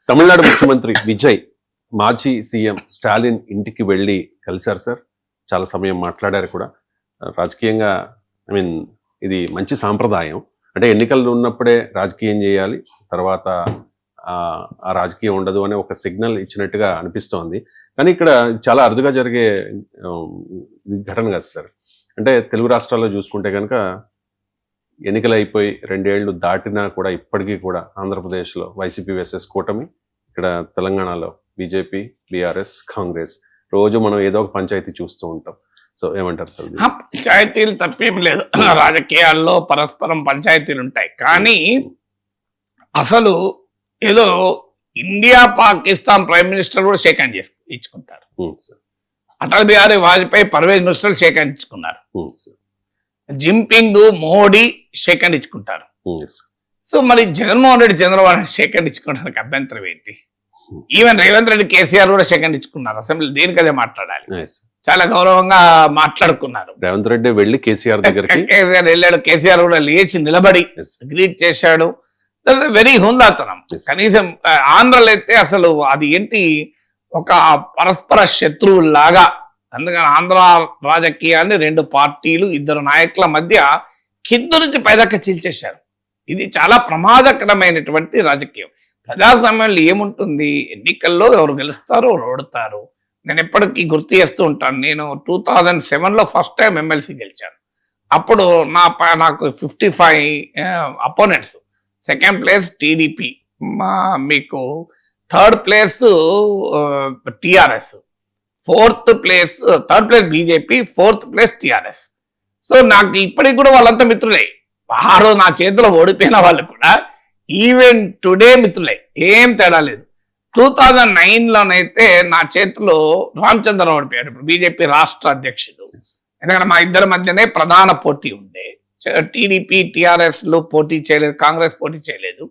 తమిళనాడు ముఖ్యమంత్రి విజయ్ మాజీ సీఎం స్టాలిన్ ఇంటికి వెళ్ళి కలిశారు సార్. చాలా సమయం మాట్లాడారు కూడా. రాజకీయంగా ఇది మంచి సాంప్రదాయం. అంటే ఎన్నికలు ఉన్నప్పుడే రాజకీయం చేయాలి, తర్వాత ఆ రాజకీయం ఉండదు అనే ఒక సిగ్నల్ ఇచ్చినట్టుగా అనిపిస్తోంది. కానీ ఇక్కడ చాలా అరుదుగా జరిగే ఘటన కదా సార్. అంటే తెలుగు రాష్ట్రాల్లో చూసుకుంటే కనుక ఎన్నికలు అయిపోయి 2 ఏళ్లు దాటినా కూడా ఇప్పటికీ కూడా ఆంధ్రప్రదేశ్లో వైసీపీ వర్సెస్ కూటమి, ఇక్కడ తెలంగాణలో బీజేపీ, బీఆర్ఎస్, కాంగ్రెస్, రోజు మనం ఏదో ఒక పంచాయతీ చూస్తూ ఉంటాం. సో ఏమంటారు సార్? పంచాయతీలు తప్పేం లేదు, రాజకీయాల్లో పరస్పరం పంచాయతీలు ఉంటాయి. కానీ అసలు ఏదో ఇండియా పాకిస్తాన్ ప్రైమ్ మినిస్టర్ కూడా షేక్ హ్యాండ్ ఇచ్చుకుంటారు. Atal Bihari Vajpayee Pervez minister shake hand ఇచ్చుకున్నారు. జింపింగ్ మోడీ షేక్ హ్యాండ్ ఇచ్చుకుంటారు. సో మరి జగన్మోహన్ రెడ్డి చంద్రబాబు నాయుడు షేక్ హ్యాండ్ ఇచ్చుకోవడానికి అభ్యంతరం ఏంటి? ఈవెన్ రేవంత్ రెడ్డి కేసీఆర్ కూడా షేక్ హ్యాండ్ ఇచ్చుకున్నారు. అసెంబ్లీ దేనికి అదే మాట్లాడాలి, చాలా గౌరవంగా మాట్లాడుకున్నారు. రేవంత్ రెడ్డి వెళ్ళి కేసీఆర్ దగ్గరికి వెళ్ళాడు, కేసీఆర్ కూడా లేచి నిలబడి గ్రీట్ చేశాడు. వెరీ హుందాతనం. కనీసం ఆంధ్రలో అయితే అసలు అది ఏంటి, ఒక పరస్పర శత్రువులాగా. అందుకని ఆంధ్ర రాజకీయాన్ని 2 పార్టీలు 2 నాయకుల మధ్య కింద నుంచి పైదాకా చీల్చేశారు. ఇది చాలా ప్రమాదకరమైనటువంటి రాజకీయం. ప్రజాస్వామ్యంలో ఏముంటుంది, ఎన్నికల్లో ఎవరు గెలుస్తారో ఎవరు ఓడతారు. నేను ఎప్పటికీ గుర్తు చేస్తూ ఉంటాను. నేను 2007లో ఫస్ట్ టైం ఎమ్మెల్సీ గెలిచాను. అప్పుడు నాకు 55 అపోనెంట్స్. సెకండ్ ప్లేస్ టీడీపీ, మీకు third place TRS, third place BJP, 4th place TRS. So నాకు ఇప్పటికి కూడా వాళ్ళంతా మిత్రులే. ఆ రోజు నా చేతిలో ఓడిపోయిన వాళ్ళు కూడా ఈవెన్ టుడే మిత్రులే, ఏం తేడా లేదు. 2009లోనైతే నా చేతిలో రామచంద్రరావు ఓడిపోయాడు, ఇప్పుడు బీజేపీ రాష్ట్ర అధ్యక్షుడు. ఎందుకంటే మా ఇద్దరి మధ్యనే ప్రధాన పోటీ ఉండే. టీడీపీ టిఆర్ఎస్లు పోటీ చేయలేదు, కాంగ్రెస్ పోటీ చేయలేదు.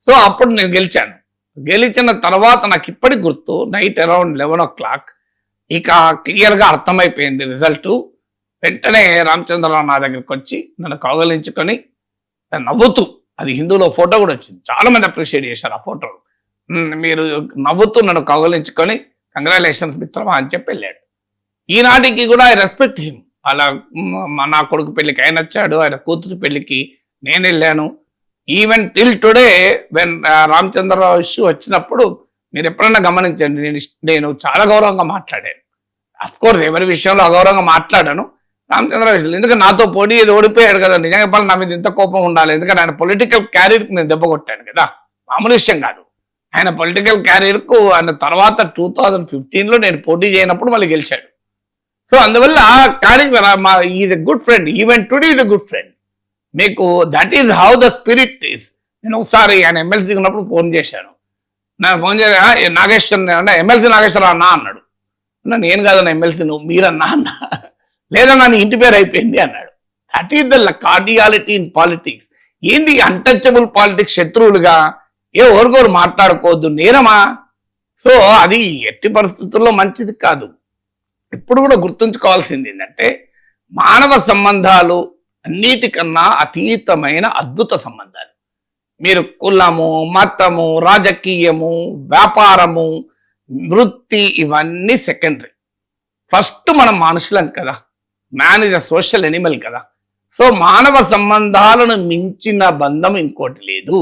సో అప్పుడు నేను గెలిచాను. గెలిచిన తర్వాత నాకు ఇప్పటికి గుర్తు, నైట్ అరౌండ్ 11 o'clock ఇక క్లియర్గా అర్థమైపోయింది రిజల్ట్. వెంటనే రామచంద్రరావు నా దగ్గరికి వచ్చి నన్ను కౌగలించుకొని నవ్వుతూ, అది హిందూలో ఫోటో కూడా వచ్చింది, చాలా మంది అప్రిషియేట్ చేశారు ఆ ఫోటో. మీరు నవ్వుతూ నన్ను కౌగలించుకొని కంగ్రాచులేషన్స్ మిత్రమా అని చెప్పి వెళ్ళాడు. ఈనాటికి కూడా ఐ రెస్పెక్ట్ హిమ్. అలా నా కొడుకు పెళ్లికి ఆయన వచ్చాడు, ఆయన కూతురు పెళ్లికి నేను వెళ్ళాను. Even till today when Ramachandra Rao issue వచ్చినప్పుడు మీరు ఎప్పుడైనా గమనించండి, నేను చాలా గౌరవంగా మాట్లాడాను. అఫ్కోర్స్ ఎవరి విషయంలో అగౌరవంగా మాట్లాడాను. రామచంద్రరావు విషయంలో ఎందుకంటే నాతో పోటీ ఏది ఓడిపోయాడు కదా, నిజంగా చెప్పాలి నా మీద ఇంత కోపం ఉండాలి. ఎందుకంటే ఆయన పొలిటికల్ క్యారియర్కి నేను దెబ్బ కొట్టాను కదా, మామూలు విషయం కాదు. ఆయన పొలిటికల్ క్యారియర్కు ఆయన తర్వాత 2015లో నేను పోటీ చేయనప్పుడు మళ్ళీ గెలిచాడు. సో అందువల్ల కానీ is a good friend, even today is a good friend. మీకు that is how the spirit is. నేను ఒకసారి ఆయన ఎమ్మెల్సీ ఉన్నప్పుడు ఫోన్ చేశాను. నాకు ఫోన్ చేసా, నాగేశ్వర్ అంటే ఎమ్మెల్సీ నాగేశ్వరరావు అన్నా అన్నాడు. నేను కాదన్నా ఎమ్మెల్సీ, నువ్వు మీరన్నా అన్నా. లేదన్నా నీ ఇంటి పేరు అయిపోయింది అన్నాడు. That is the cordiality in politics. ఏంది అన్టచబుల్ పాలిటిక్స్, శత్రువులుగా ఎవరికొరు మాట్లాడుకోవద్దు, నేరమా? సో అది ఎట్టి పరిస్థితుల్లో మంచిది కాదు. ఇప్పుడు కూడా గుర్తుంచుకోవాల్సింది ఏంటంటే మానవ సంబంధాలు అన్నిటికన్నా అతీతమైన అద్భుత సంబంధాలు. మీరు కులము, మతము, రాజకీయము, వ్యాపారము, వృత్తి ఇవన్నీ సెకండరీ. ఫస్ట్ మనం మనుషులం కదా, man is a social Animal కదా. సో మానవ సంబంధాలను మించిన బంధం ఇంకోటి లేదు,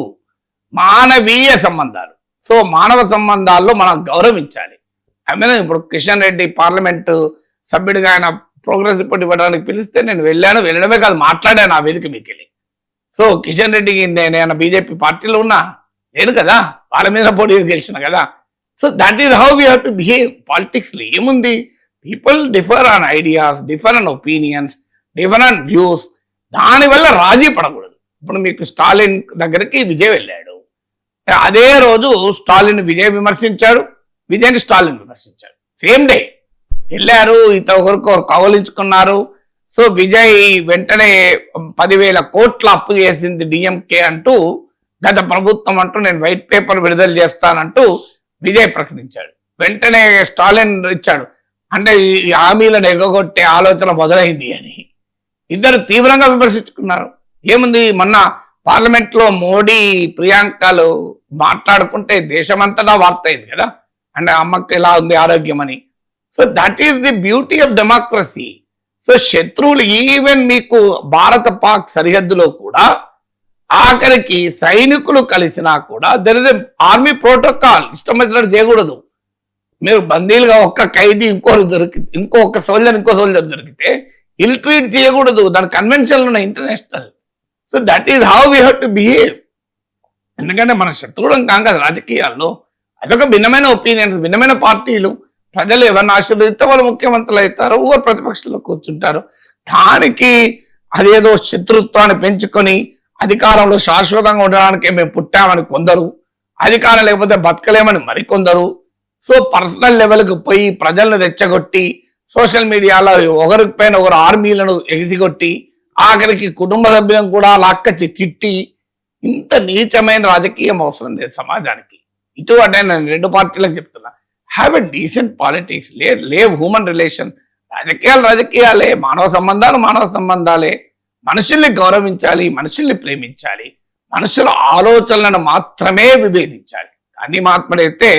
మానవీయ సంబంధాలు. సో మానవ సంబంధాల్లో మనం గౌరవించాలి. ఇప్పుడు కిషన్ రెడ్డి పార్లమెంటు సభ్యుడిగా ఆయన ప్రోగ్రెస్ రిపోర్ట్ ఇవ్వడానికి పిలిస్తే నేను వెళ్ళడమే కాదు, మాట్లాడాను ఆ వేదిక మీకు వెళ్ళి. సో కిషన్ రెడ్డికి నేను బీజేపీ పార్టీలో ఉన్నా లేదు కదా, వాళ్ళ మీద పోటీ గెలిచిన కదా. So that is how we have to behave. పాలిటిక్స్లో ఏముంది, people differ on ideas, differ on opinions, differ on views. దానివల్ల రాజీ పడకూడదు. ఇప్పుడు మీకు స్టాలిన్ దగ్గరికి విజయ్ వెళ్ళాడు, అదే రోజు స్టాలిన్ విజయ్ విమర్శించాడు, విజయ్ని స్టాలిన్ విమర్శించాడు. సేమ్ డే వెళ్ళారు, ఒకరికి కౌలించుకున్నారు. సో విజయ్ వెంటనే 10,000 కోట్ల అప్పు చేసింది డిఎంకే అంటూ, గత ప్రభుత్వం అంటూ నేను వైట్ పేపర్ విడుదల చేస్తానంటూ విజయ్ ప్రకటించాడు. వెంటనే స్టాలిన్ ఇచ్చాడు, అంటే ఈ హామీలను ఎగగొట్టే ఆలోచన మొదలైంది అని. ఇద్దరు తీవ్రంగా విమర్శించుకున్నారు. ఏముంది, మొన్న పార్లమెంట్ లో మోడీ ప్రియాంకలు మాట్లాడుకుంటే దేశమంతటా వార్త అయింది కదా, అంటే అమ్మకి ఎలా ఉంది ఆరోగ్యం అని. So that is the beauty of democracy. So శత్రువులు ఈవెన్ మీకు భారత పాక్ సరిహద్దులో కూడా ఆఖరికి సైనికులు కలిసినా కూడా దర్ ఇస్ ఆర్మీ ప్రోటోకాల్, ఇష్టం వచ్చినట్టు చేయకూడదు. మీరు బందీలుగా ఒక్క ఖైదీ ఇంకొక సోల్జర్ దొరికితే ఇల్ ట్రీట్ చేయకూడదు. దాని కన్వెన్షన్లు ఉన్నాయి international. So that is how we have to behave. ఎందుకంటే మన శత్రువులం కాం కదా రాజకీయాల్లో. అదొక భిన్నమైన ఒపీనియన్స్, భిన్నమైన పార్టీలు. ప్రజలు ఎవరిని ఆశీర్వదిస్తే వాళ్ళు ముఖ్యమంత్రులు అవుతారు, ఊరు ప్రతిపక్షంలో కూర్చుంటారు. దానికి అదేదో శత్రుత్వాన్ని పెంచుకొని అధికారంలో శాశ్వతంగా ఉండడానికి మేము పుట్టామని కొందరు, అధికారం లేకపోతే బతకలేమని మరికొందరు. సో పర్సనల్ లెవెల్కి పోయి ప్రజలను రెచ్చగొట్టి సోషల్ మీడియాలో ఒకరికి పైన ఒకరు ఆర్మీలను ఎగిసిగొట్టి ఆఖరికి కుటుంబ సభ్యులను కూడా లాక్కచ్చి తిట్టి, ఇంత నీచమైన రాజకీయం అవసరం లేదు సమాజానికి. ఇటువంటి నేను రెండు పార్టీలకు చెప్తున్నా, హ్యావ్ ఎ డీసెంట్ పాలిటిక్స్, లేవ్ హ్యూమన్ రిలేషన్. రాజకీయాలే, మానవ సంబంధాలే. మనుషుల్ని గౌరవించాలి, మనుషుల్ని ప్రేమించాలి, మనుషుల ఆలోచనలను మాత్రమే విభేదించాలి. గాంధీ మహాత్ముడైతే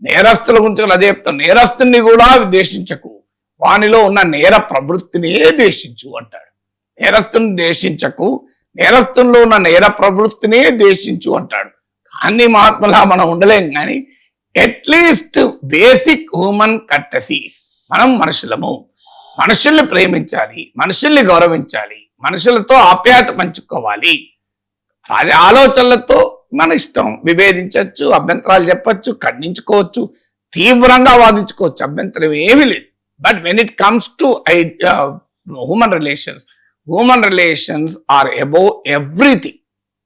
నేరస్తుల గురించి అదే చెప్తాను, నేరస్తుని కూడా ద్వేషించకు, వానిలో ఉన్న నేర ప్రవృత్తినే ద్వేషించు అంటాడు. నేరస్తుని ద్వేషించకు, నేరస్తుల్లో ఉన్న నేర ప్రవృత్తినే ద్వేషించు అంటాడు. గాంధీ మహాత్ములా మనం ఉండలేం, కానీ అట్లీస్ట్ బేసిక్ హ్యూమన్ కర్టసీస్, మనం మనుషులము, మనుషుల్ని ప్రేమించాలి, మనుషుల్ని గౌరవించాలి, మనుషులతో ఆప్యాయత పంచుకోవాలి. అది ఆలోచనలతో మన ఇష్టం, విభేదించవచ్చు, అభ్యంతరాలు చెప్పచ్చు, ఖండించుకోవచ్చు, తీవ్రంగా వాదించుకోవచ్చు, అభ్యంతరం ఏమీ లేదు. But when it comes to human relations are above everything.